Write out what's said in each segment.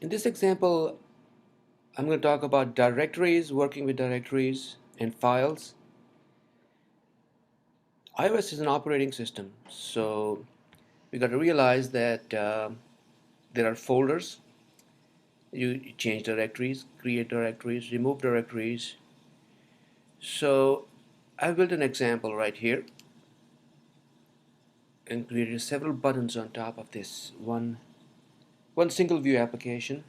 In this example, I'm going to talk about directories, working with directories and files. iOS is an operating system, so we got to realize that there are folders. You change directories, create directories, remove directories. So I built an example right here and created several buttons on top of this one single view application,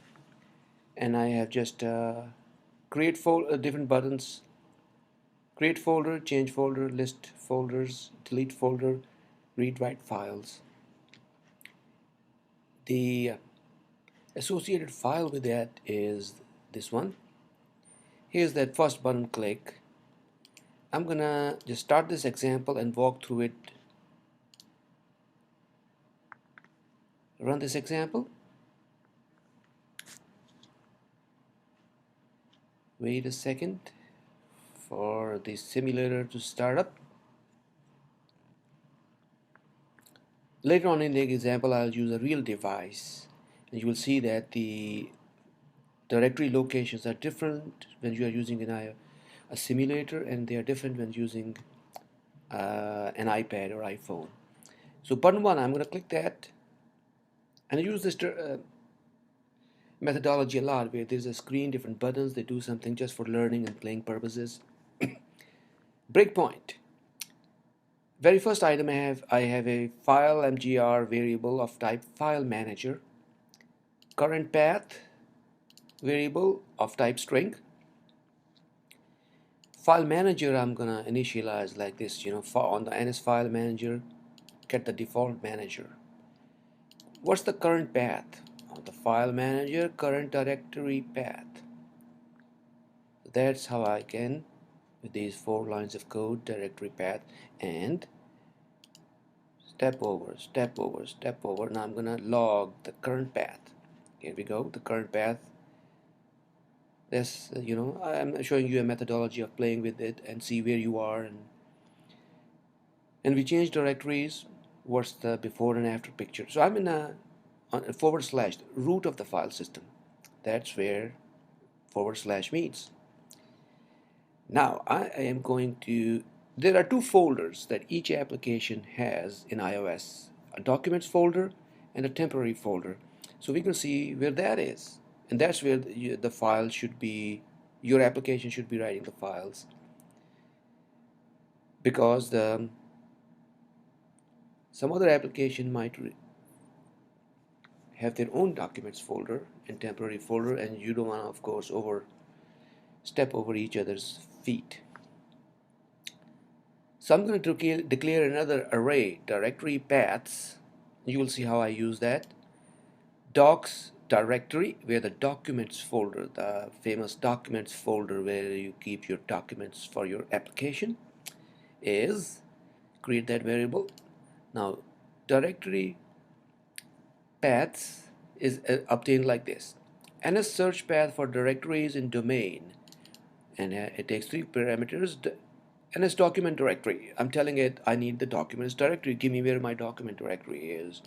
and I have just create different buttons: create folder, change folder, list folders, delete folder, read write files. The associated file with that is this one. Here's that first button click. I'm gonna just start this example and walk through it. Run this example. Wait a second for the simulator to start up. Later on in the example, I'll use a real device, and you will see that the directory locations are different when you are using a simulator, and they are different when using an iPad or iPhone. So button one, I'm going to click that, and I use this methodology a lot, where there's a screen, different buttons, they do something just for learning and playing purposes. Breakpoint. Very first item I have a file mgr variable of type file manager, current path variable of type string. File manager I'm gonna initialize like this, on the ns file manager, get the default manager. What's the current path of the file manager? Current directory path. That's how I can, with these 4 lines of code, directory path, and step over, step over, step over. Now I'm gonna log the current path. Here we go, the current path. This, I'm showing you a methodology of playing with it and see where you are, and we change directories. What's the before and after picture? So I'm in on a forward slash root of the file system. That's where forward slash means. Now I am going to, there are 2 folders that each application has in iOS: a documents folder and a temporary folder. So we can see where that is, and that's where the file should be, your application should be writing the files, because some other application might have their own documents folder and temporary folder, and you don't want to, of course, step over each other's feet. So I'm going to declare another array, directory paths. You will see how I use that. Docs directory, where the documents folder, the famous documents folder where you keep your documents for your application, is, create that variable. Now directory paths is obtained like this: ns search path for directories in domain, and it takes 3 parameters. ns document directory, I'm telling it I need the documents directory, give me where my document directory is.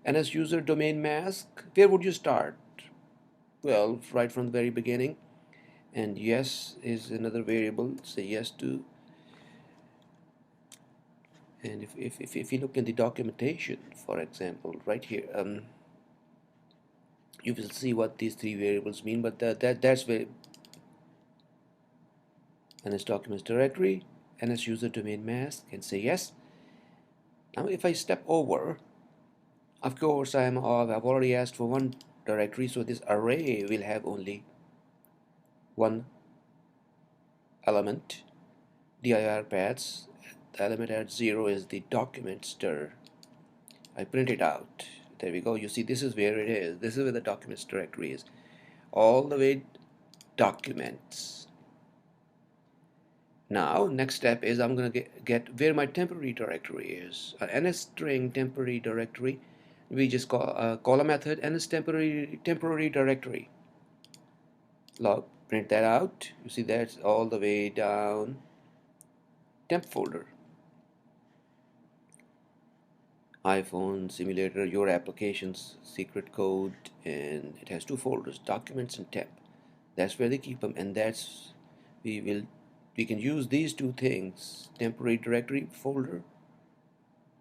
ns user domain mask, where would you start? Well, right from the very beginning. And yes is another variable, say yes to. And if you look in the documentation, for example, right here, you will see what these 3 variables mean, but that's where ns documents directory, ns user domain mask, and say yes. Now if I step over, of course I've already asked for one directory, so this array will have only one element, dir paths. The element at 0 is the documents dir. I print it out. There we go. You see, this is where it is. This is where the documents directory is. All the way documents. Now, next step is I'm going to get where my temporary directory is. ns string temporary directory. We just call a method ns temporary directory. Log, print that out. You see, that's all the way down temp folder. iPhone simulator, your applications, secret code, and it has two folders, documents and temp. That's where they keep them, and that's we will we can use these two things. Temporary directory folder,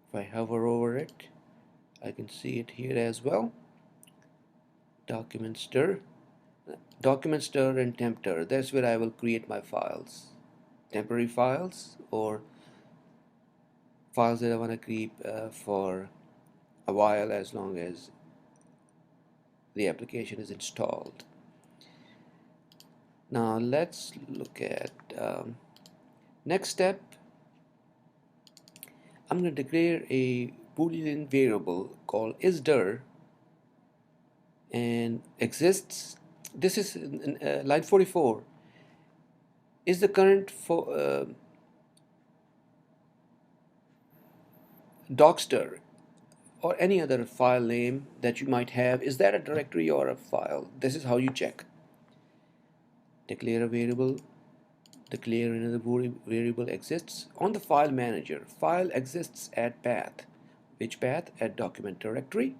if I hover over it, I can see it here as well. Document stir, and tempter. That's where I will create my files, temporary files or files that I want to keep for a while, as long as the application is installed. Now let's look at next step. I'm going to declare a Boolean variable called isDir and exists. This is in, line 44. Is the current docster or any other file name that you might have, is that a directory or a file? This is how you check. Declare a variable, declare another variable exists on the file manager. File exists at path. Which path? At document directory.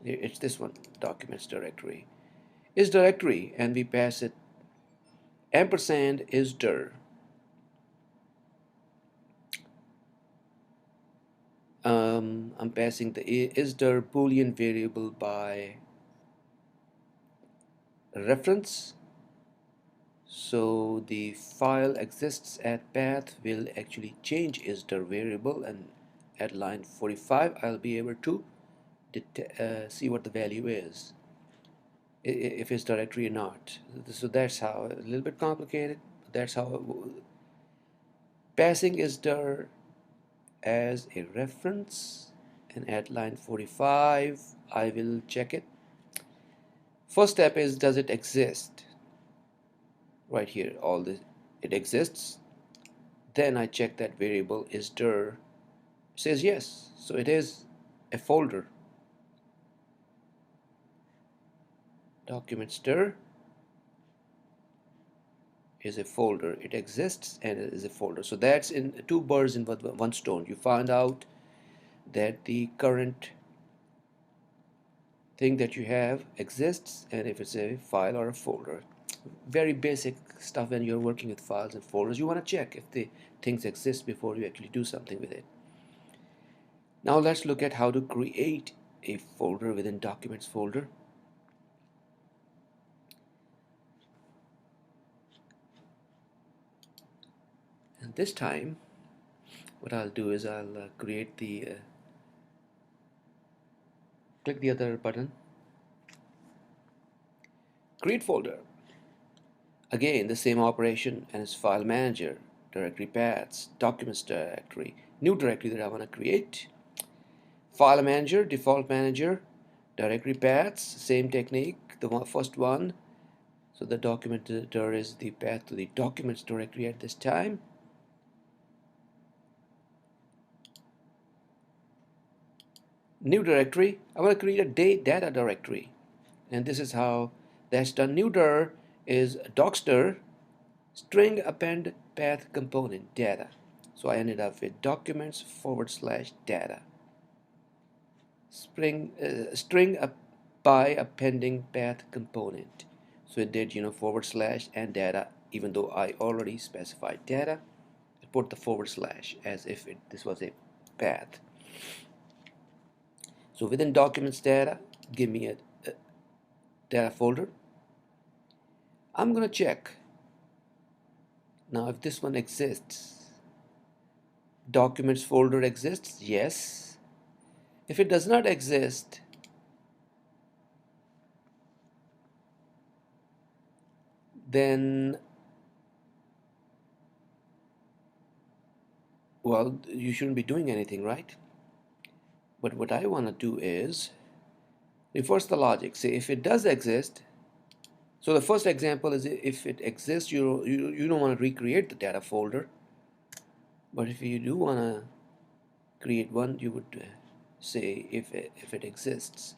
It's this one, documents directory. Is directory, and we pass it ampersand is dir. I'm passing the isdir boolean variable by reference. So the file exists at path will actually change isdir variable, and at line 45 I'll be able to see what the value is, if it's directory or not. So that's how, a little bit complicated, but that's how passing isdir as a reference, and at line 45 I will check it. First step is, does it exist? Right here, all this, it exists. Then I check that variable isdir says yes, so it is a folder. Document stir is a folder. It exists and it is a folder. So that's in two birds in one stone. You find out that the current thing that you have exists, and if it's a file or a folder. Very basic stuff. When you're working with files and folders, you want to check if the things exist before you actually do something with it. Now let's look at how to create a folder within documents folder. And this time what I'll do is I'll create the click the other button, create folder. Again, the same operation, and it's file manager, directory paths, documents directory, new directory that I want to create. File manager, default manager, directory paths, same technique, the first one. So the document dir is the path to the documents directory at this time. New directory, I want to create a data directory, and this is how that's done. New dir is docster string append path component data. So I ended up with documents / data. String up by appending path component. So it did, / and data, even though I already specified data. I put the / as if this was a path. So within documents data, give me a data folder. I'm going to check now if this one exists. Documents folder exists, yes. If it does not exist, then, well, you shouldn't be doing anything, right? But what I want to do is reverse the logic. Say if it does exist, so the first example is if it exists, you don't want to recreate the data folder. But if you do want to create one, you would say if it exists.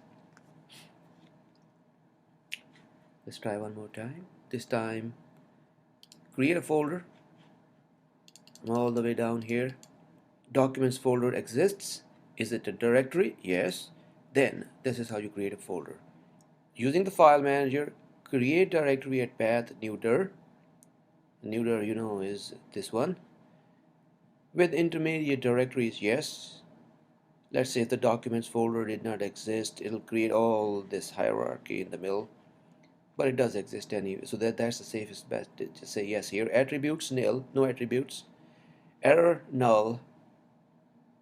Let's try one more time. This time, create a folder. I'm all the way down here. Documents folder exists. Is it a directory? Yes. Then this is how you create a folder. Using the file manager, create directory at path new dir. New dir, you know, is this one. With intermediate directories, yes. Let's say if the documents folder did not exist, it'll create all this hierarchy in the middle. But it does exist anyway, so that's the safest bet to say yes here. Attributes nil, no attributes. Error null.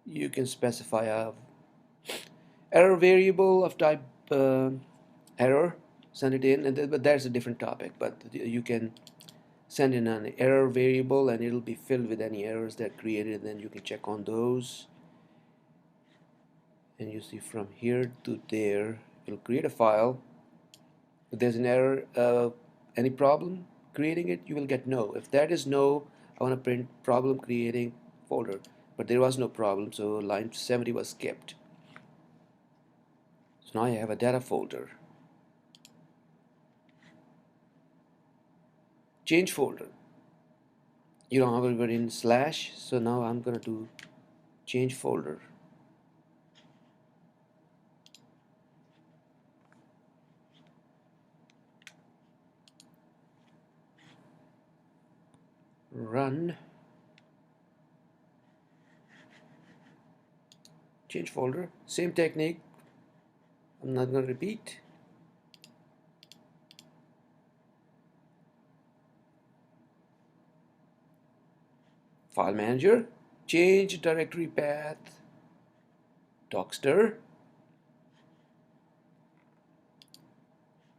You can specify a error variable of type error, send it in, but that's a different topic. But you can send in an error variable and it'll be filled with any errors that created, and then you can check on those. And you see from here to there, it'll create a file. If there's an error, any problem creating it, you will get no. If that is no, I want to print problem creating folder. But there was no problem, so line 70 was skipped. So now I have a data folder. Change folder. You know, I will in slash, so now I'm going to do change folder. Run. Change folder. Same technique. I'm not going to repeat. File manager. Change directory path. Docster.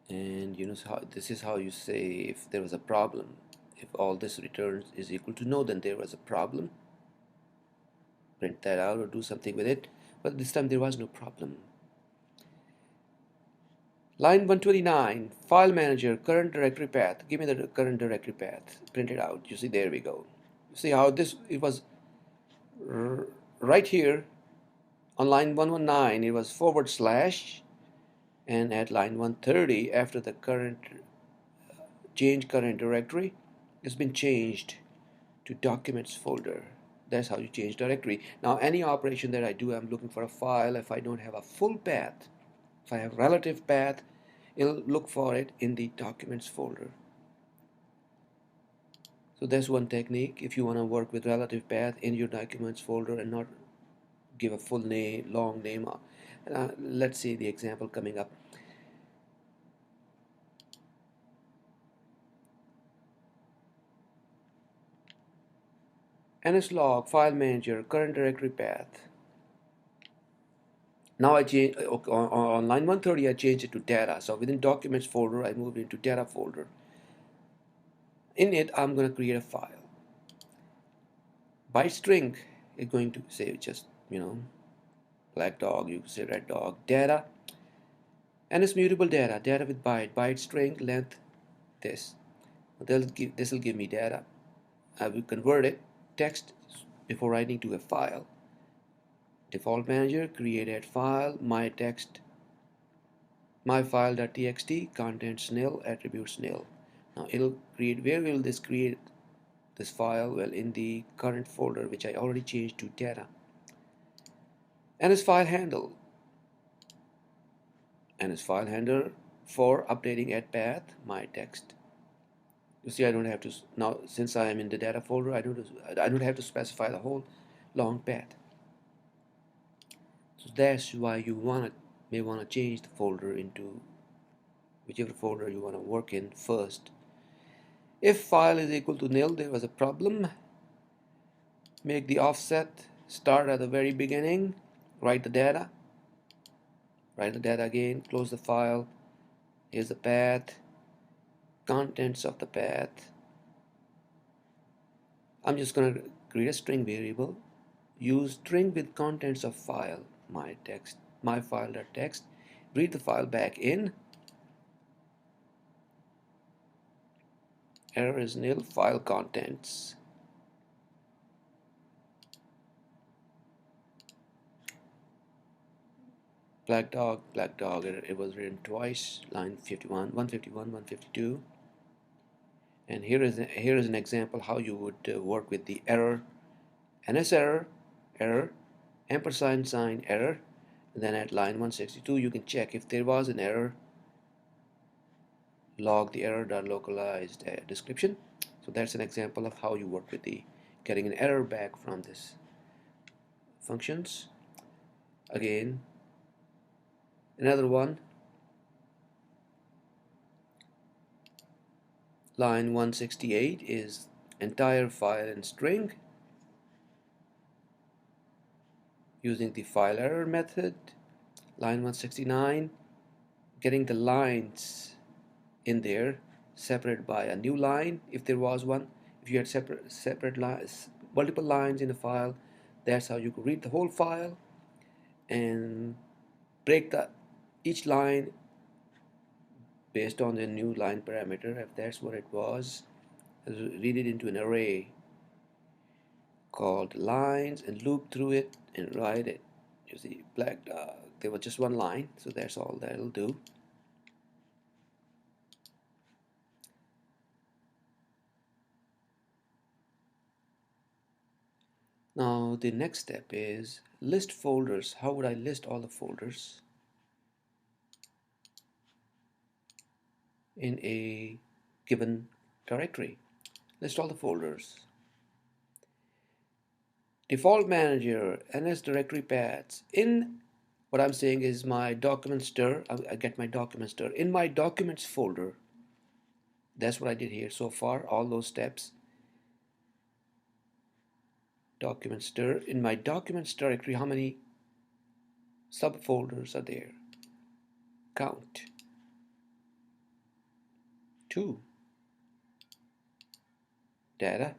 And you know how this is how you say if there was a problem. If all this returns is equal to no, then there was a problem. Print that out or do something with it. But this time there was no problem. Line 129, file manager, current directory path. Give me the current directory path. Print it out. You see, there we go. You see how this, it was right here on line 119, it was forward slash, and at line 130, after the current change current directory, it's been changed to documents folder. That's how you change directory. Now, any operation that I do, I'm looking for a file. If I don't have a full path, if I have relative path, it'll look for it in the documents folder. So that's one technique if you want to work with relative path in your documents folder and not give a full name, long name. Let's see the example coming up. NSLog, file manager, current directory path. Now I change on line 130, I changed it to data. So within documents folder, I moved into data folder. In it, I'm going to create a file. Byte string is going to say just, you know, black dog, you can say red dog, data. And it's mutable data, data with byte string length, this. This will give me data. I will convert it, text, before writing to a file. Default manager, create add file, my text, my file.txt, contents nil, attributes nil. Now it'll create, where will this create this file? Well, in the current folder, which I already changed to data. And its file handle. And its file handler for updating add path, my text. You see, I don't have to, now since I am in the data folder, I don't have to specify the whole long path. So that's why you may want to change the folder into whichever folder you want to work in first. If file is equal to nil, there was a problem. Make the offset, start at the very beginning, write the data again, close the file. Here's the path, contents of the path. I'm just going to create a string variable, use string with contents of file, my text, my file.text, read the file back in, error is nil, file contents. Black dog, it was written twice, line 51, 151, 152. And here is an example how you would work with the error, NS error, ampersand sign error, and then at line 162 you can check if there was an error, log the error.localized description. So that's an example of how you work with the getting an error back from this functions. Again, another one, line 168 is entire file and string using the file error method. Line 169, getting the lines in there separated by a new line if there was one. If you had separate lines, multiple lines in a file, that's how you could read the whole file and break the each line based on the new line parameter. If that's what it was, read it into an array called lines and loop through it and write it. You see, black dog, there was just one line, so that's all that'll do. Now the next step is list folders. How would I list all the folders in a given directory? List all the folders. Default manager, NS directory paths. In what I'm saying is my documents dir, I get my documents dir. In my documents folder, that's what I did here so far, all those steps. Documents dir. In my documents directory, how many subfolders are there? Count. 2. Data.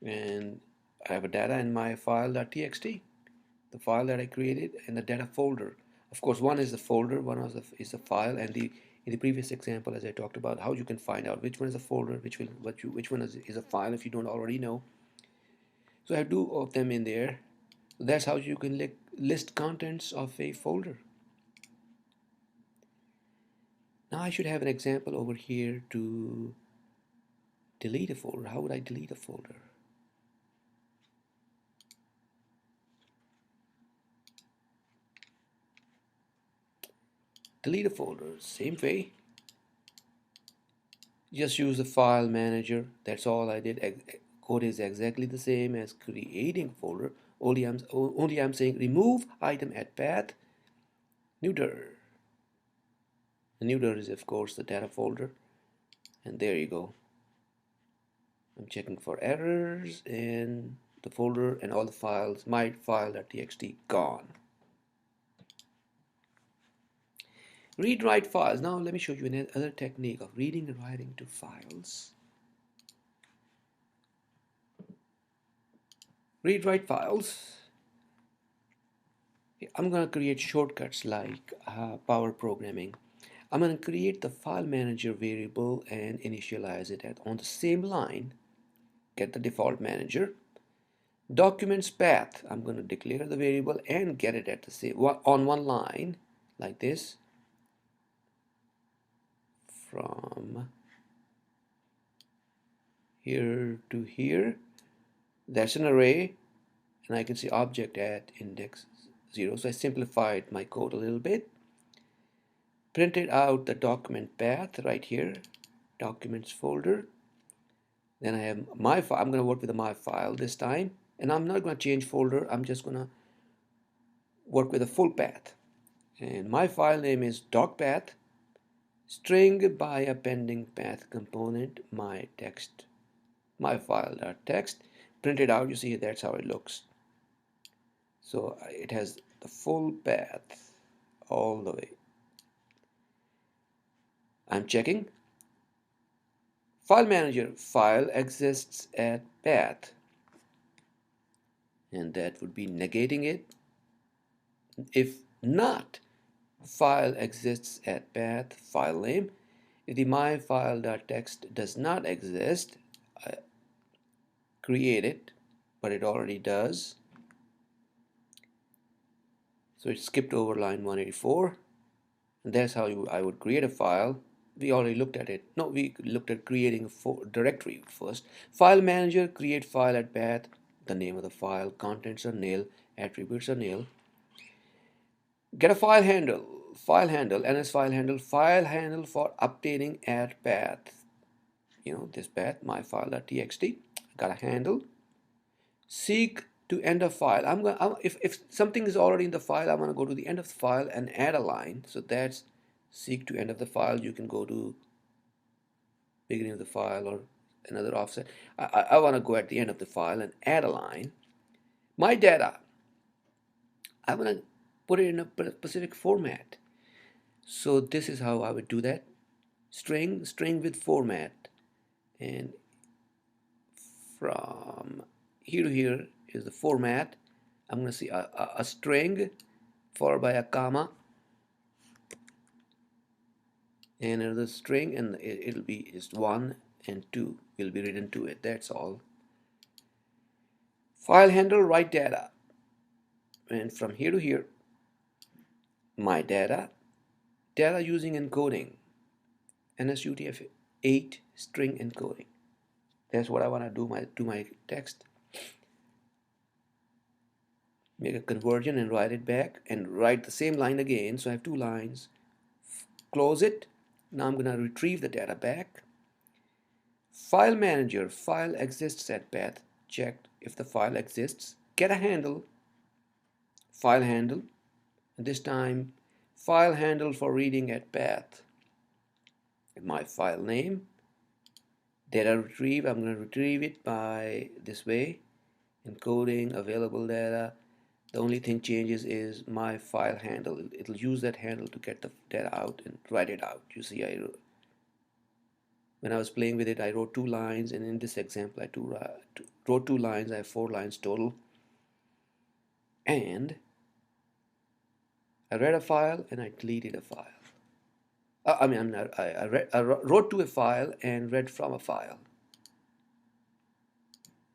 And I have a data in my file.txt, the file that I created, and the data folder. Of course, one is the folder, one is the file, and in the previous example, as I talked about, how you can find out which one is a folder, which one is a file if you don't already know. So I have two of them in there. That's how you can list contents of a folder. Now I should have an example over here to delete a folder. How would I delete a folder? Delete a folder, same way. Just use the file manager. That's all I did. Code is exactly the same as creating a folder. Only I'm saying remove item at path new dir. The new dir is of course the data folder, and there you go. I'm checking for errors in the folder and all the files. My file.txt gone. Read write files. Now let me show you another technique of reading and writing to files. Read write files. I'm going to create shortcuts like power programming. I'm going to create the file manager variable and initialize it on the same line. Get the default manager. Documents path, I'm going to declare the variable and get it at the same on one line like this, from here to here. That's an array, and I can see object at index 0. So I simplified my code a little bit. Printed out the document path right here, documents folder. Then I have my file. I'm going to work with the my file this time, and I'm not going to change folder. I'm just going to work with a full path. And my file name is docpath string by appending path component my text, my file.text. Printed out, you see that's how it looks. So it has the full path all the way. I'm checking. File manager, file exists at path, and that would be negating it. If not, file exists at path, file name. If the my file.text does not exist, I create it, but it already does. So it skipped over line 184, and that's how I would create a file. We already looked at it. No, we looked at creating a directory first. File manager, create file at path. the name of the file, contents are nil, attributes are nil. Get a file handle, ns file handle for updating at path. This path, my file.txt, got a handle. Seek to end a file. If something is already in the file, I'm going to go to the end of the file and add a line. So that's seek to end of the file. You can go to beginning of the file or another offset. I want to go at the end of the file and add a line. My data, I'm going to put it in a specific format. So this is how I would do that. String with format, and from here to here is the format. I'm going to see a string followed by a comma and another string, and it'll be just 1 and 2 will be written to it. That's all. File handle write data, and from here to here, my data using encoding, NSUTF-8 string encoding. That's what I want to do my text. Make a conversion and write it back and write the same line again. So I have 2 lines. Close it. Now I'm going to retrieve the data back. File manager, file exists at path. Check if the file exists. Get a handle, file handle. And this time, file handle for reading at path. My file name. Data retrieve, I'm going to retrieve it by this way. Encoding, available data. The only thing changes is my file handle. It'll use that handle to get the data out and write it out. You see, when I was playing with it, I wrote 2 lines, and in this example, I wrote 2 lines. I have 4 lines total. And I read a file and I deleted a file. I wrote to a file and read from a file.